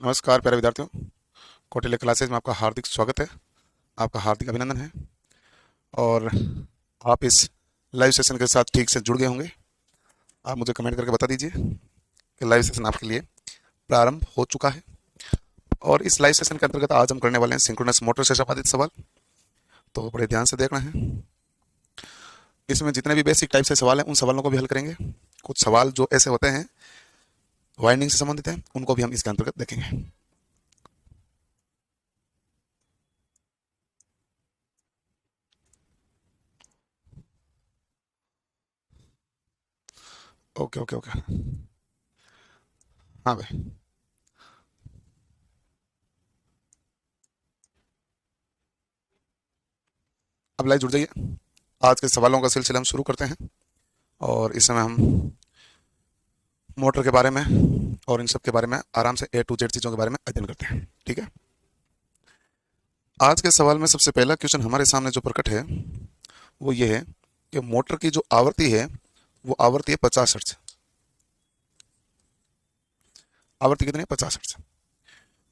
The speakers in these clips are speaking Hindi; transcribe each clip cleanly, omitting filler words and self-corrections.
नमस्कार प्यारे विद्यार्थियों। कौटिल्य क्लासेज में आपका हार्दिक स्वागत है। आपका हार्दिक अभिनंदन है। और आप इस लाइव सेशन के साथ ठीक से जुड़ गए होंगे। आप मुझे कमेंट करके बता दीजिए कि लाइव सेशन आपके लिए प्रारंभ हो चुका है। और इस लाइव सेशन के अंतर्गत आज हम करने वाले हैं सिंक्रोनस मोटर से संबंधित सवाल। तो बड़े ध्यान से देखना है। इसमें जितने भी बेसिक टाइप से सवाल हैं उन सवालों को भी हल करेंगे। कुछ सवाल जो ऐसे होते हैं वाइंडिंग से संबंधित हैं उनको भी हम इसके अंतर्गत देखेंगे। Okay okay okay. हाँ भाई। अब लाइव जुड़ जाइए। आज के सवालों का सिलसिला हम शुरू करते हैं। और इस समय हम मोटर के बारे में और इन सब के बारे में आराम से A to Z चीज़ों के बारे में अध्ययन करते हैं। ठीक है। आज के सवाल में सबसे पहला क्वेश्चन हमारे सामने जो प्रकट है वो ये है कि मोटर की जो आवृत्ति है वो आवृत्ति है 50 हर्ट्ज। आवृत्ति कितनी है? 50 हर्ट्ज।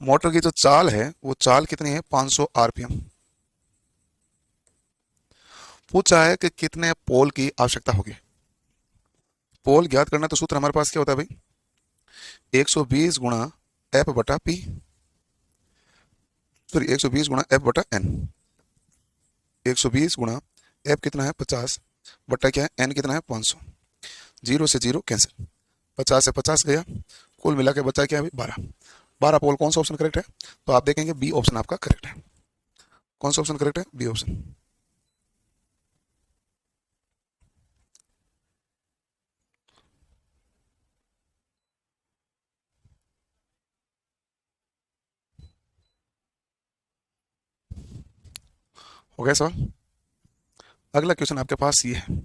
मोटर की जो चाल है वो चाल कितनी है? 500 आरपीएम। पूछा है कि कितने पोल की आवश्यकता होगी। पोल ज्ञात करना तो सूत्र हमारे पास क्या होता है भाई? 120 गुणा एफ बटा पी, सॉरी 120 गुणा एफ बटा एन। 120 गुणा एफ कितना है? 50 बटा क्या है? एन कितना है? 500। जीरो से जीरो कैंसिल, 50 से 50 गया, कुल मिला के बचा क्या है? 12। 12 पोल। कौन सा ऑप्शन करेक्ट है? तो आप देखेंगे बी ऑप्शन आपका करेक्ट है। कौन सा ऑप्शन करेक्ट है? B option. हो गया सवाल। अगला क्वेश्चन आपके पास ये है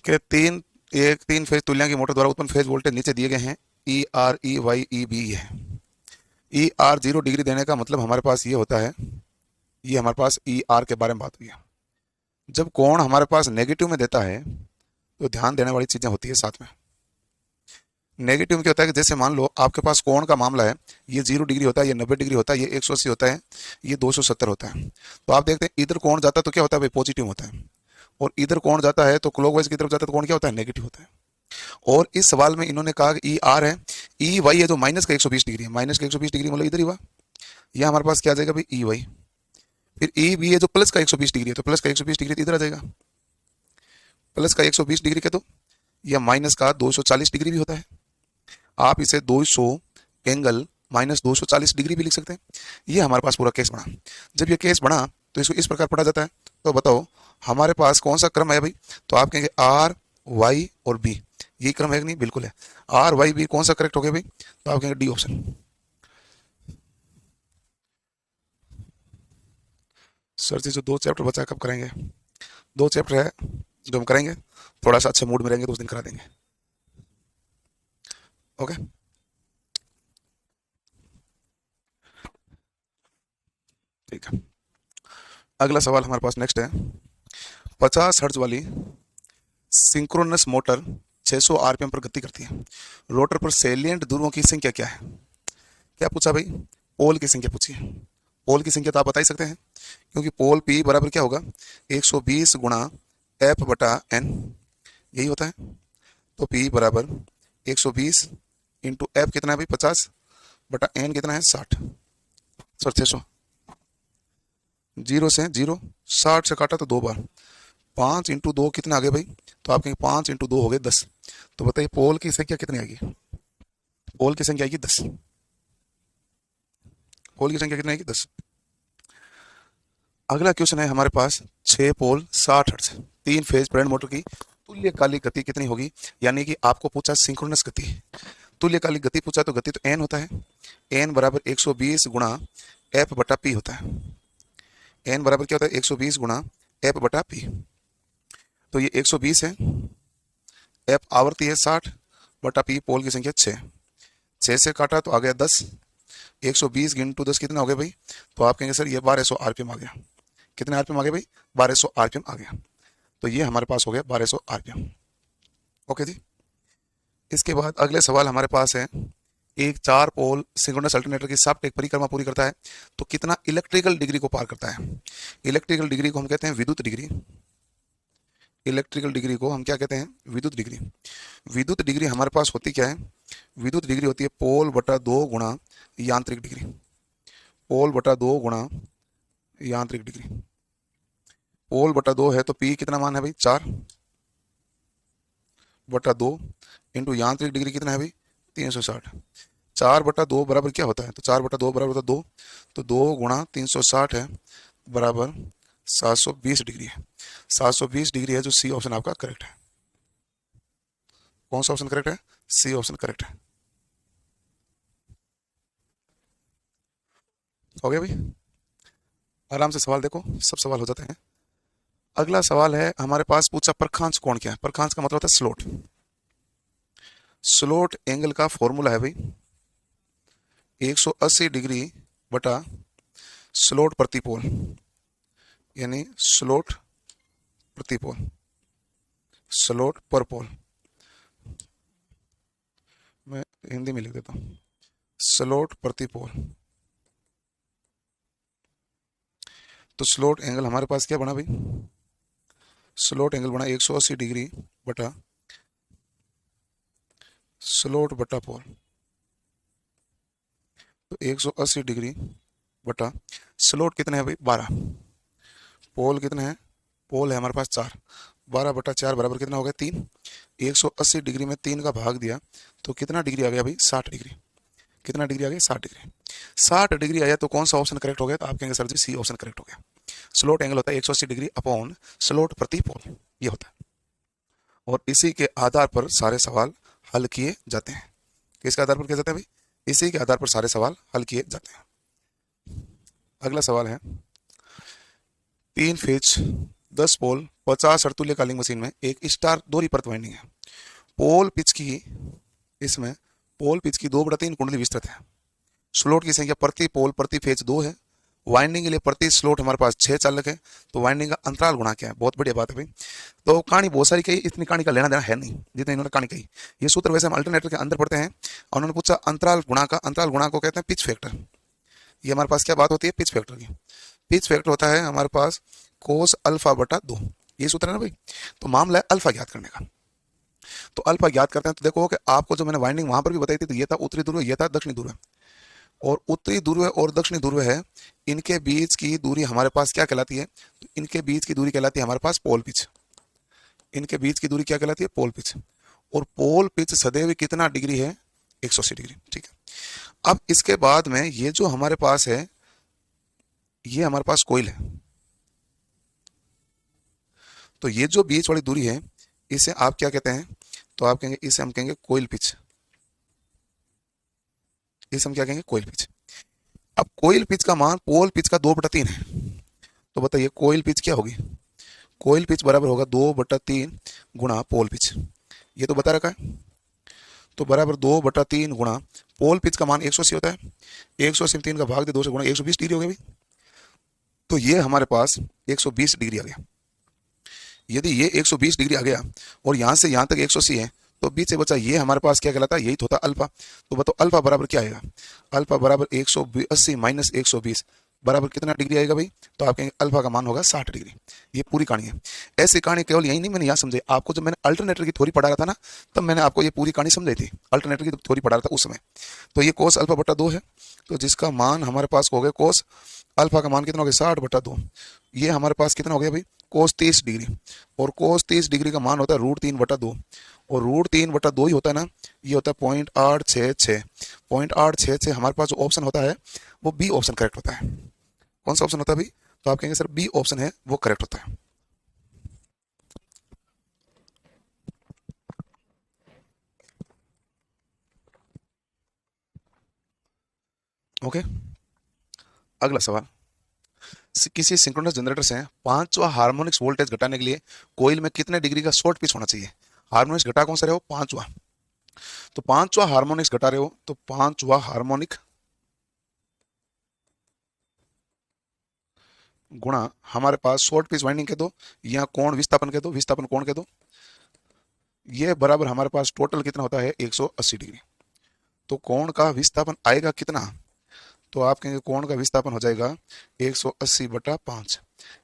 कि तीन फेज तुल्यांक की मोटर द्वारा उत्पन्न फेज वोल्टेज नीचे दिए गए हैं। E R E Y E B है। ई आर 0 डिग्री देने का मतलब हमारे पास ये होता है, ये हमारे पास ई आर के बारे में बात हुई है। जब कोण हमारे पास नेगेटिव में देता है तो ध्यान देने वाली चीजें होती है साथ में। नेगेटिव में क्या होता है कि जैसे मान लो आपके पास कोण का मामला है, ये 0 डिग्री होता है, ये 90 डिग्री होता है, ये 180 होता है, ये 270 होता है। तो आप देखते हैं इधर कोण जाता है तो क्या होता है भाई? पॉजिटिव होता है। और इधर कोण जाता है तो क्लॉकवाइज की तरफ जाता है तो कोण क्या होता है? नेगेटिव होता है। और इस सवाल में इन्होंने कहा ई आर है, ई वाई है जो माइनस का 120 डिग्री है। माइनस का 120 डिग्री मतलब इधर ही हुआ। यह हमारे पास क्या आ जाएगा भाई? E Y. फिर ई बी है जो प्लस का 120 डिग्री है, तो प्लस का 120 डिग्री इधर आ जाएगा। प्लस का 120 डिग्री के तो यह माइनस का 240 डिग्री भी होता है। आप इसे 200 एंगल माइनस 240 डिग्री भी लिख सकते हैं। ये हमारे पास पूरा केस बना। जब ये केस बना तो इसको इस प्रकार पढ़ा जाता है। तो बताओ हमारे पास कौन सा क्रम है भाई? तो आप कहेंगे आर वाई और बी, ये क्रम है कि नहीं? बिल्कुल है। आर वाई बी कौन सा करेक्ट हो गया भाई? तो आप कहेंगे डी ऑप्शन। सर जी जो 2 चैप्टर बचा है कब करेंगे? 2 चैप्टर है जो हम करेंगे, थोड़ा सा अच्छे मूड में रहेंगे तो उस दिन करा देंगे। ओके। ठीक है। अगला सवाल हमारे पास नेक्स्ट है। 50 हर्ट्ज वाली सिंक्रोनस मोटर 600 आरपीएम पर गति करती है। रोटर पर सेलिएंट ध्रुवों की संख्या क्या है? क्या पूछा भाई? पोल की संख्या पूछी है। पोल की संख्या तो आप बता ही सकते हैं, क्योंकि पोल पी बराबर क्या होगा? 120 गुणा एफ बटा एन, यही होता है। तो पी बराबर 120 इंटू एफ कितना है भाई? 50 बटा एन कितना है? 60। सर 600। जीरो से जीरो, 60 से काटा तो 2 बार, 5 इंटू 2 कितना आ गया भाई? तो आप कहेंगे 5 इंटू 2 हो गए 10। तो बताइए पोल की संख्या कितनी आएगी? पोल की संख्या आएगी 10। पोल की संख्या कितनी आएगी? 10। अगला क्वेश्चन है हमारे पास 6 पोल 60 हर्ट्ज 3 फेज प्रेरण मोटर की तुल्यकालिक गति कितनी होगी? यानी कि आपको पूछा सिंक्रोनस गति, तुल्यकालिक गति पूछा तो गति तो एन होता है। एन बराबर 120 गुणा एफ बटा पी होता है। एन बराबर क्या होता है? 120 गुणा एफ बटा पी। तो ये 120 है, एफ आवृत्ति है 60 बटा पी पोल की संख्या 6। 6 से काटा तो आ गया 10। 120 इंटू 10 कितना हो गया भाई? तो आप कहेंगे सर ये 1200 आरपीएम आ गया। कितने आरपीएम आ गया भाई? 1200 आरपीएम आ गया। तो ये हमारे पास हो गया 1200 आरपीएम। ओके जी। इसके बाद अगले सवाल हमारे पास है एक 4 पोल सिंक्रोनस अल्टरनेटर की सापेक्ष परिक्रमा पूरी करता है तो कितना इलेक्ट्रिकल डिग्री को पार करता है? इलेक्ट्रिकल डिग्री को हम कहते हैं विद्युत डिग्री। इलेक्ट्रिकल डिग्री को हम क्या कहते हैं? विद्युत डिग्री। विद्युत डिग्री हमारे पास होती क्या है? विद्युत डिग्री होती है पोल बटा 2 गुणा यांत्रिक डिग्री। पोल बटा 2 गुणा यांत्रिक डिग्री। पोल बटा 2 है तो पी कितना मान है भाई? 4 बटा 2 इंटू यांत्रिक डिग्री कितना है भाई? 360। 4 बटा 2 बराबर क्या होता है? तो 4 बटा 2 बराबर होता है 2, तो 2 गुणा 360 है बराबर 720 डिग्री है। 720 डिग्री है, जो सी ऑप्शन आपका करेक्ट है। कौन सा ऑप्शन करेक्ट है? सी ऑप्शन करेक्ट है। हो गया भाई? आराम से सवाल देखो, सब सवाल हो जाते हैं। अगला सवाल है हमारे पास पूछा प्रखांश कोण क्या है? प्रखांश का मतलब होता है स्लोट। स्लोट एंगल का फॉर्मूला है भाई 180 डिग्री बटा स्लोट प्रति पोल, यानी स्लोट प्रति पोल, स्लोट पर पोल। मैं हिंदी में लिख देता हूं, स्लोट प्रति पोल। तो स्लोट एंगल हमारे पास क्या बना भाई? स्लोट एंगल बना 180 डिग्री बटा स्लोट बटा पोल। तो 180 डिग्री बटा स्लोट कितने हैं भाई? 12। पोल कितने हैं? पोल है हमारे पास 4। 12 बटा 4 बराबर कितना हो गया? 3। 180 डिग्री में 3 का भाग दिया तो कितना डिग्री आ गया भाई? 60 डिग्री। कितना डिग्री आ गया? 60 डिग्री। 60 डिग्री आया तो कौन सा ऑप्शन करेक्ट हो गया? तो आप कहेंगे सर जी सी ऑप्शन करेक्ट हो गया। स्लोट एंगल होता है 180 डिग्री अपॉन स्लोट प्रति पोल, ये होता है। और इसी के आधार पर सारे सवाल हल किए जाते हैं। किसके आधार पर किए जाते हैं भाई? इसी के आधार पर सारे सवाल हल किए जाते हैं। अगला सवाल है 3 फेज 10 पोल 50 अर्तुल्यकालिक मशीन में एक स्टार दोहरी परत वाइंडिंग है। पोल पिच की इसमें पोल पिच की 2/3 कुंडली विस्तृत है। स्लोट की संख्या प्रति पोल प्रति फेज 2 है। वाइंडिंग के लिए प्रति स्लोट हमारे पास 6 चालक है। तो वाइंडिंग का अंतराल गुणा क्या है? बहुत बढ़िया बात है भाई। तो कहानी बहुत सारी कही, इतनी कहानी का लेना देना है नहीं जितनी इन्होंने कहानी कही। ये सूत्र वैसे हम अल्टरनेटर के अंदर पढ़ते हैं और उन्होंने पूछा अंतराल गुणा का। अंतराल गुणा को कहते हैं पिच फैक्टर। ये हमारे पास क्या बात होती है? पिच फैक्टर की। पिच फैक्टर होता है हमारे पास कोस अल्फा बटा 2। ये सूत्र है ना भाई। तो मामला है अल्फा ज्ञात करने का। तो अल्फा ज्ञात करते हैं तो देखो कि आपको जो मैंने वाइंडिंग वहां पर भी बताई थी, तो ये था उत्तरी ध्रुव, ये था दक्षिणी ध्रुव। और उत्तरी ध्रुव और दक्षिणी ध्रुव है, इनके बीच की दूरी हमारे पास क्या कहलाती है? तो इनके बीच की दूरी कहलाती है हमारे पास पोल पिच। इनके बीच की दूरी क्या कहलाती है? Pole pitch. और पोल पिच सदैव कितना डिग्री है? 180 डिग्री। ठीक है। अब इसके बाद में ये जो हमारे पास है, ये हमारे पास कोइल है। तो ये जो बीच वाली दूरी है इसे आप क्या कहते हैं? तो आप कहेंगे, इसे हम कहेंगे कोइल पिच। इसे हम क्या कहेंगे? Coil pitch. अब कोइल पिच का मान पोल पिच का 2/3 है। तो बताइए कोइल पिच क्या होगी? कोइल पिच बराबर होगा 2/3 गुणा पोल पिच। ये तो बता रखा है। तो बराबर 2/3 गुणा पोल पिच का मान 180 होता है। 180 में 3 का भाग दे 2 से गुणा 120 डिग्री हो गया भाई। तो ये हमारे पास 120 डिग्री आ गया। यदि ये 120 डिग्री आ गया और यहां से यहां तक 180 है, तो बीच से बचा ये हमारे पास क्या कहलाता है? यही तो होता अल्फा। तो बताओ अल्फा बराबर क्या आएगा? अल्फा बराबर 180 माइनस 120 बराबर कितना डिग्री आएगा भाई? तो आप कहेंगे अल्फा का मान होगा 60 डिग्री। ये पूरी कहानी है। ऐसी कहानी केवल यही नहीं मैंने यहाँ समझे, आपको जब मैंने अल्टरनेटर की थ्योरी पढ़ा रहा था ना, तब मैंने आपको ये पूरी कहानी समझाई थी। अल्टरनेटर की थ्योरी पढ़ा रहा था उस समय। तो ये कोस अल्फा बटा 2 है, तो जिसका मान हमारे पास हो गया कोस अल्फा का मान कितना हो गया? 60/2। ये हमारे पास कितना हो गया भाई? कोस 30 डिग्री। और कोस 30 डिग्री का मान होता है √3/2। और √3/2 ही होता है ना, ये होता है 0.866। 0.866 हमारे पास जो ऑप्शन होता है वो बी ऑप्शन करेक्ट होता है। कौन सा ऑप्शन होता है भाई? तो आप कहेंगे सर बी ऑप्शन है वो करेक्ट होता है। ओके। अगला सवाल, किसी सिंक्रोनस जनरेटर से पांचवा हार्मोनिक्स वोल्टेज घटाने के लिए कोइल में कितने डिग्री का शॉर्ट पिच होना चाहिए? हार्मोनिक्स घटा कौन सा रहे हो? पांचवा। तो पांचवा हार्मोनिक्स घटा रहे हो तो पांचवा हार्मोनिक गुणा हमारे पास शॉर्ट पिच वाइंडिंग के दो या कोण विस्थापन के दो, विस्थापन कोण के दो, ये बराबर हमारे पास टोटल कितना होता है? 180 डिग्री। तो कोण का विस्थापन आएगा कितना? तो आप कहेंगे कोण का विस्थापन हो जाएगा 180/5।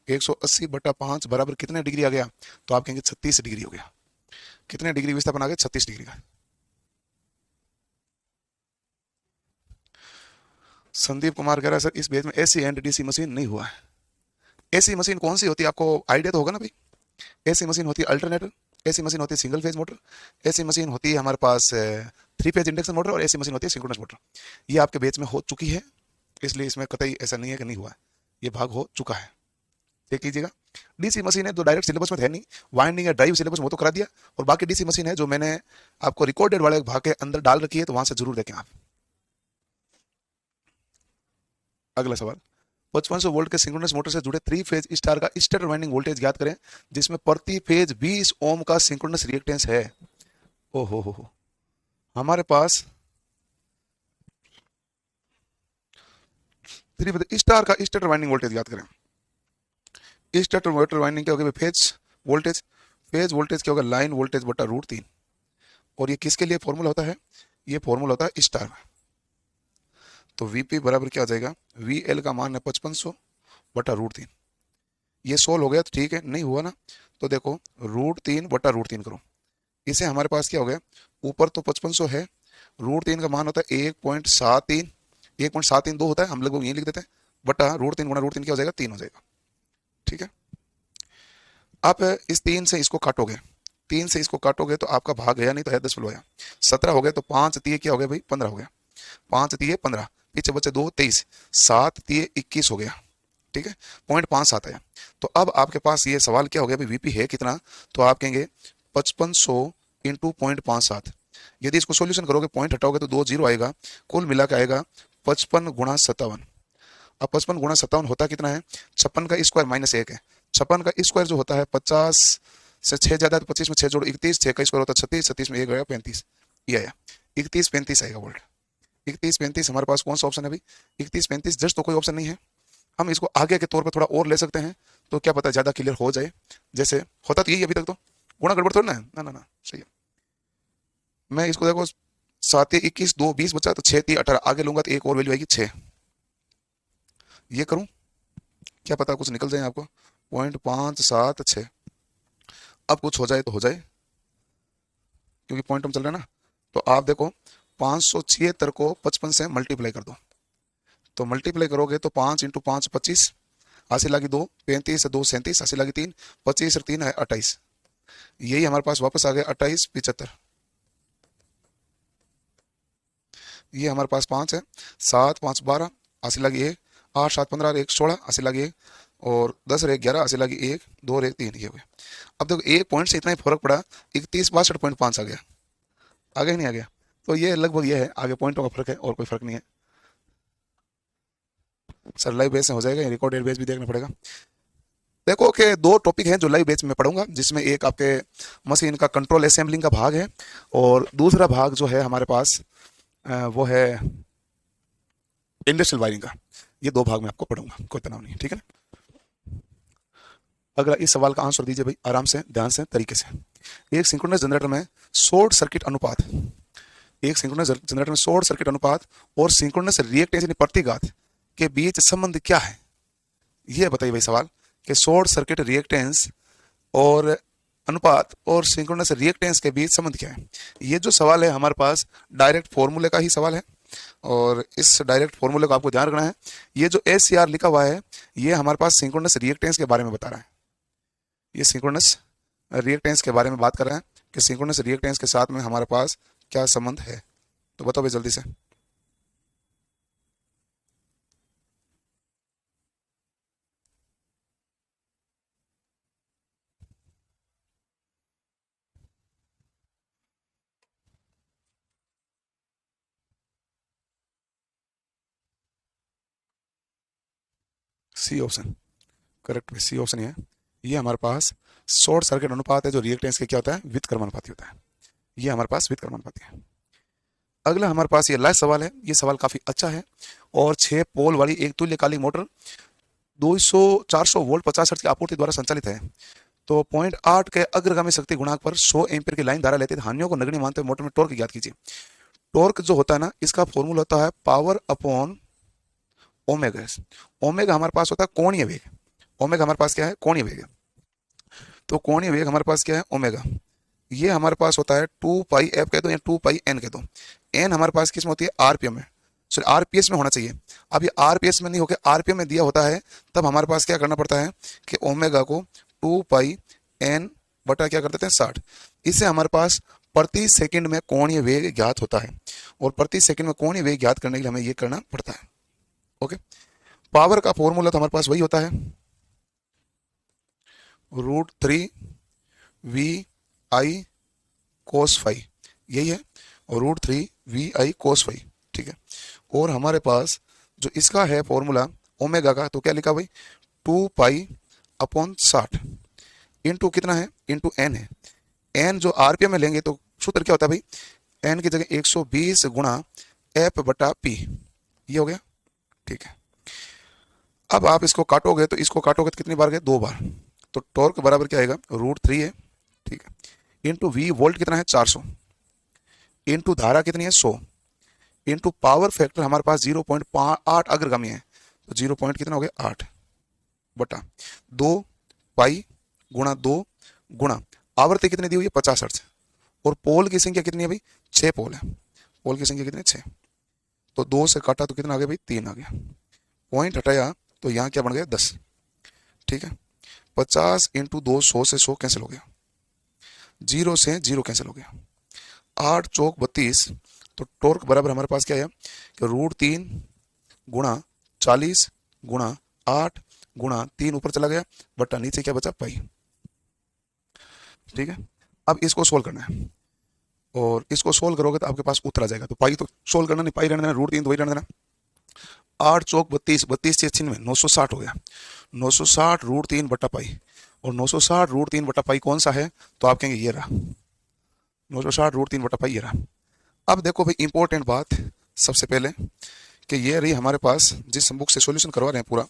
180/5 बराबर कितने डिग्री आ गया? तो आप कहेंगे 36 डिग्री हो गया। कितने डिग्री विस्थापन आ गया? 36 डिग्री का। संदीप कुमार कह रहा है सर इस बेच में एसी एंड डीसी मशीन नहीं हुआ है। एसी मशीन कौन सी होती है आपको आइडिया तो होगा ना भाई। एसी मशीन होती है अल्टरनेटर, एसी मशीन होती है single phase motor, AC machine होती है हमारे पास 3 फेज इंडक्शन मोटर, और एसी मशीन होती है सिंक्रोनस मोटर। ये आपके बेच में हो चुकी है, इसलिए इसमें कतई ऐसा नहीं है कि नहीं हुआ है, ये भाग हो चुका है। देख लीजिएगा। डीसी मशीन है तो डायरेक्ट सिलेबस में है नहीं, वाइंडिंग या ड्राइव सिलेबस में वो तो करा दिया, और बाकी डीसी मशीन है जो मैंने आपको रिकॉर्डेड वाले भाग के अंदर डाल रखी है, तो वहां से जरूर देखें आप। अगला सवाल, 5500 वोल्ट के सिंक्रोनस मोटर से जुड़े 3 फेज स्टार का स्टेटर वाइंडिंग वोल्टेज ज्ञात करें जिसमें प्रति फेज 20 ओम का सिंक्रोनस रिएक्टेंस है। हो हमारे पास 3 फेज स्टार का स्टेटर वाइंडिंग वोल्टेज ज्ञात करें। स्टेटर मोटर वाइंडिंग क्या होगा? Phase voltage. फेज वोल्टेज क्या होगा? लाइन वोल्टेज बटा √3। और ये किसके लिए फॉर्मूला होता है? ये फॉर्मूला होता है स्टार में। तो वीपी बराबर क्या हो जाएगा? वीएल का मान है 5500/√3। ये सोल्व हो गया तो ठीक है, नहीं हुआ ना तो देखो √3/√3 करो। इसे हमारे पास क्या हो गया? ऊपर तो 5500 है, √3 का मान होता है 1.73, 1.732 होता है, हम लोग यही लिख देते हैं, बटा √3 गुणा √3 क्या हो जाएगा? 3 हो जाएगा। ठीक है। आप इस 3 से इसको काटोगे, 3 से इसको काटोगे तो आपका भाग गया, नहीं तो है 10 आया। 17 हो गया तो 5 तिये क्या हो गया भाई? 15 हो गया। 5 तिये 15, पीछे बचे 2 23, 7 तिये 21 हो गया। ठीक है, 0.57 आया। तो अब आपके पास ये सवाल क्या हो गया भाई? वीपी है कितना? तो आप कहेंगे 5500 इंटू 0.57। यदि इसको सोल्यूशन करोगे, पॉइंट हटाओगे तो 2 जीरो आएगा, कुल मिला के आएगा 55 गुणा 57। अब 55 गुणा 57 होता कितना है? 56 का स्क्वायर -1 है। 56 का स्क्वायर जो होता है 50 से 6 ज्यादा तो 25 में 6 जोड़ो 31, 6 का स्क्वायर होता है 36, 36 में 1 आएगा 35, ये आया 31 35 आएगा वोल्ट। 31 35 हमारे पास कौन सा ऑप्शन है भाई? 31 35 जस्ट तो कोई ऑप्शन नहीं है। हम इसको आगे के तौर पर थोड़ा और ले सकते हैं, तो क्या पता ज्यादा क्लियर हो जाए। जैसे होता तो यही अभी तक, तो गुणा गड़बड़ थोड़ा ना है, ना ना ना सही है। मैं इसको देखो 7 21 2 20 बचा, तो 6 3 18 आगे लूंगा तो एक और वैल्यू आएगी 6। ये करूं, क्या पता कुछ निकल जाए आपको। 0.576। अब कुछ हो जाए तो हो जाए, क्योंकि पॉइंट हम चल रहे हैं ना। तो आप देखो 576 को 55 से मल्टीप्लाई कर दो, तो मल्टीप्लाई करोगे तो 5 इंटू 5 25, 80 लागी 2, 35 से 2 37, 80 लागी 3, 25 और 3 है 28। यही हमारे पास वापस आ गया 28 75। ये हमारे पास 5 है, 7 5 12, 80 लागी 1, 8 7 15 1 16, 80 लागी 1, और 10 और 1 11, 80 लागी 1 2 और 1 3, ये हो गया। अब देखो एक पॉइंट से इतना ही फर्क पड़ा, 31 62.5 आ गया, आगे नहीं आ गया। तो ये लगभग ये है, आगे पॉइंटों का फर्क है और कोई फर्क नहीं है। सर लाइव बेस में हो जाएगा या रिकॉर्डेड बेस भी देखना पड़ेगा? देखो कि 2 टॉपिक हैं जो लाइव बेस में पढ़ूंगा, जिसमें एक आपके मशीन का कंट्रोल असेंबलिंग का भाग है, और दूसरा भाग जो है हमारे पास वो है इंडस्ट्रियल वायरिंग का। ये 2 भाग में आपको पढ़ूंगा, कोई तनाव नहीं, ठीक है ना। अगला इस सवाल का आंसर दीजिए भाई, आराम से, ध्यान से, तरीके से। एक सिंक्रोनस जनरेटर में शॉर्ट सर्किट अनुपात, एक सिंक्रोनस जनरेटर में शॉर्ट सर्किट अनुपात और सिंक्रोनस रिएक्टेंस यानी प्रतिघात के बीच संबंध क्या है? ये बताइए भाई सवाल, कि शॉर्ट सर्किट रिएक्टेंस और अनुपात और सिंक्रोनस रिएक्टेंस के बीच संबंध क्या है। ये जो सवाल है हमारे पास डायरेक्ट फॉर्मूले का ही सवाल है, और इस डायरेक्ट फॉर्मूले को आपको ध्यान रखना है। ये जो SCR लिखा हुआ है, ये हमारे पास सिंक्रोनस रिएक्टेंस के बारे में बता रहा है। ये सिंक्रोनस रिएक्टेंस के बारे में बात कर रहा है कि सिंक्रोनस रिएक्टेंस के साथ में हमारे पास क्या संबंध है। तो बताओ भाई जल्दी से। सी ऑप्शन करेक्ट है, सी ऑप्शन ही है। ये हमारे पास शॉर्ट सर्किट अनुपात है जो रिएक्टेंस के क्या होता है? व्युत्क्रमानुपाती होता है। ये हमारे पास व्युत्क्रमानुपाती है। अगला हमारे पास ये लास्ट सवाल है, ये सवाल काफी अच्छा है। और 6 पोल वाली एक तुल्यकालिक मोटर 200 400 वोल्ट 50 हर्ट्ज की आपूर्ति द्वारा संचालित है। तो 0.8 के अग्रगामी शक्ति गुणांक पर 100 एम्पीयर की लाइन धारा लेते हानियों को नगण्य मानते हुए मोटर में टॉर्क ज्ञात कीजिए। टॉर्क जो होता है ना, इसका फॉर्मूला होता है पावर अपॉन ओमेगा। ओमेगा हमारे पास होता है कोणीय वेग। ओमेगा हमारे पास क्या है? कोणीय वेग है। तो कोणीय वेग हमारे पास क्या है? ओमेगा। ये हमारे पास होता है 2 पाई एफ कह दो या 2 पाई एन कह दो। एन हमारे पास किस में होती है? आरपीएम में। सॉरी, आरपीएस में होना चाहिए। अब ये आरपीएस में नहीं होकर आरपीएम में दिया होता है, तब हमारे पास क्या करना पड़ता है कि ओमेगा को 2 पाई एन बटा क्या कर देते हैं? 60। इससे हमारे पास प्रति सेकंड में कोणीय वेग ज्ञात होता है, और प्रति सेकंड में कोणीय वेग ज्ञात करने के लिए हमें ये करना पड़ता है। ओके। पावर का फॉर्मूला तो हमारे पास वही होता है, √3 VI कोस फाई, यही है, और √3 VI कोस फाई। ठीक है। और हमारे पास जो इसका है फॉर्मूला ओमेगा का, तो क्या लिखा भाई? 2 पाई अपॉन 60 इंटू कितना है? इंटू एन है। एन जो आरपीएम में लेंगे तो सूत्र क्या होता है भाई? एन की जगह 120 गुणा एफ बटा पी। ये हो गया। ठीक है। अब आप इसको काटोगे तो इसको काटोगे तो कितनी बार गए? 2 बार। तो टॉर्क बराबर क्या आएगा? √3 है। ठीक है। इंटू वी, वोल्ट कितना है? 400। इंटू धारा कितनी है? 100। इंटू पावर फैक्टर हमारे पास 0.8 अग्रगामी है, तो 0 पॉइंट कितना हो गया? 8 बटा 2 पाई गुणा 2 गुणा आवृत्ति कितनी दी हुई है? 50 हर्ट्ज। और पोल की संख्या कितनी है भाई? 6 पोल है। पोल की संख्या कितनी है? 6। तो 2 से काटा तो कितना आ गया भाई? 3 आ गया। पॉइंट हटाया तो यहाँ क्या बन गया? 10। ठीक है। 50 इंटू 2, 100 से 100 कैंसिल हो गया, 0 से 0 कैंसिल हो गया, 8 चौक 32। तो टॉर्क बराबर हमारे पास क्या है कि √3 गुणा 40 गुणा 8 गुणा 3 ऊपर चला गया, बट्टा नीचे क्या बचा? पाई। ठीक है। अब इसको सोल्व करना है, और इसको सोल्व करोगे तो आपके पास उत्तर आ जाएगा। तो पाई तो सोल्व करना नहीं, पाई रहने देना, √3 तो वही रहने देना। 8 चौक 32, 32 से 96, 960 हो गया। 960 √3 बटा पाई, और 960 √3 बटा पाई कौन सा है? तो आप कहेंगे ये रहा, 960 √3 बटा पाई ये रहा। अब देखो भाई इंपॉर्टेंट बात सबसे पहले कि ये रही हमारे पास, जिस बुक से सॉल्यूशन करवा रहे हैं पूरा,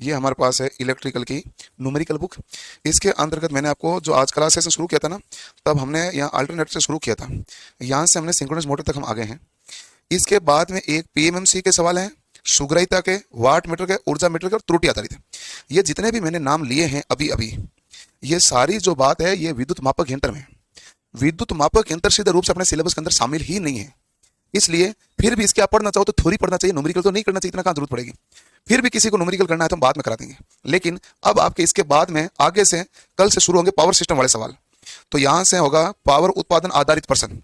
ये हमारे पास है इलेक्ट्रिकल की न्यूमेरिकल बुक। इसके अंतर्गत मैंने आपको जो आज क्लास सेशन शुरू किया था ना, तब हमने यहाँ अल्टरनेटर से शुरू किया था, यहाँ से हमने सिंक्रोनस मोटर तक हम आ गए हैं। इसके बाद में एक पीएमएमसी के सवाल हैं, सुग्राहिता के, वाट मीटर के, ऊर्जा मीटर के, और त्रुटि आधारित है। ये जितने भी मैंने नाम लिए हैं अभी अभी, ये सारी जो बात है ये विद्युत मापक यंत्र में। विद्युत मापक यंत्र सीधे रूप से अपने सिलेबस के अंदर शामिल ही नहीं है, इसलिए फिर भी इसके आप पढ़ना चाहो तो थ्योरी पढ़ना चाहिए, न्यूमेरिकल तो नहीं करना चाहिए, इतना कहाँ जरूरत पड़ेगी। फिर भी किसी को न्यूमेरिकल करना है तो हम बाद में करा देंगे, लेकिन अब आपके इसके बाद में आगे से कल से शुरू होंगे पावर सिस्टम वाले सवाल। तो यहां से होगा पावर उत्पादन आधारित प्रश्न,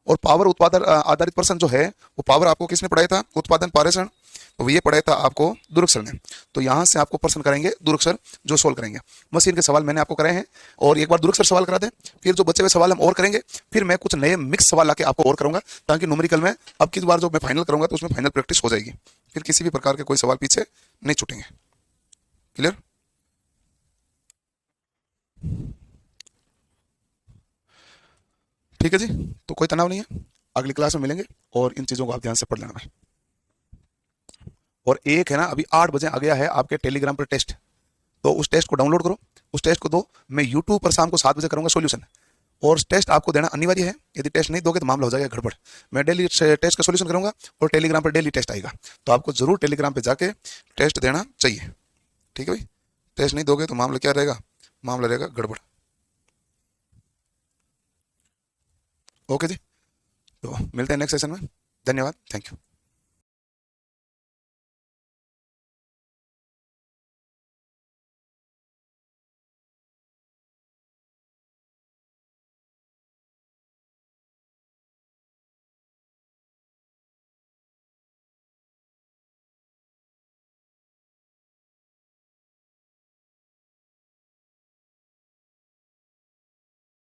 और पावर उत्पादन आधारित प्रश्न जो है वो पावर आपको किसने पढ़ाया था? उत्पादन पारेषण, तो ये पढ़ाया था आपको दुर्ग सर ने। तो यहाँ से आपको प्रश्न करेंगे दुर्ग सर, जो सोल्व करेंगे। मशीन के सवाल मैंने आपको कराए हैं, और एक बार दुर्ग सर सवाल करा दें, फिर जो बचे हुए सवाल हम और करेंगे, फिर मैं कुछ नए मिक्स सवाल लाके आपको और करूंगा, ताकि न्यूमेरिकल में अब की बार जो मैं फाइनल करूंगा तो उसमें फाइनल प्रैक्टिस हो जाएगी, फिर किसी भी प्रकार के कोई सवाल पीछे नहीं छूटेंगे। क्लियर? ठीक है जी, तो कोई तनाव नहीं है, अगली क्लास में मिलेंगे, और इन चीज़ों को आप ध्यान से पढ़ लेना भाई। और एक है ना, अभी 8 बजे आ गया है आपके टेलीग्राम पर टेस्ट, तो उस टेस्ट को डाउनलोड करो, उस टेस्ट को दो। मैं यूट्यूब पर शाम को 7 बजे करूंगा सॉल्यूशन, और टेस्ट आपको देना अनिवार्य है। यदि टेस्ट नहीं दोगे तो मामला हो जाएगा गड़बड़। मैं डेली टेस्ट का सॉल्यूशन करूंगा, और टेलीग्राम पर डेली टेस्ट आएगा, तो आपको जरूर टेलीग्राम पे जाके टेस्ट देना चाहिए। ठीक है भाई? टेस्ट नहीं दोगे तो मामला क्या रहेगा? मामला रहेगा गड़बड़। ओके जी, तो मिलते हैं नेक्स्ट सेशन में। धन्यवाद, थैंक यू।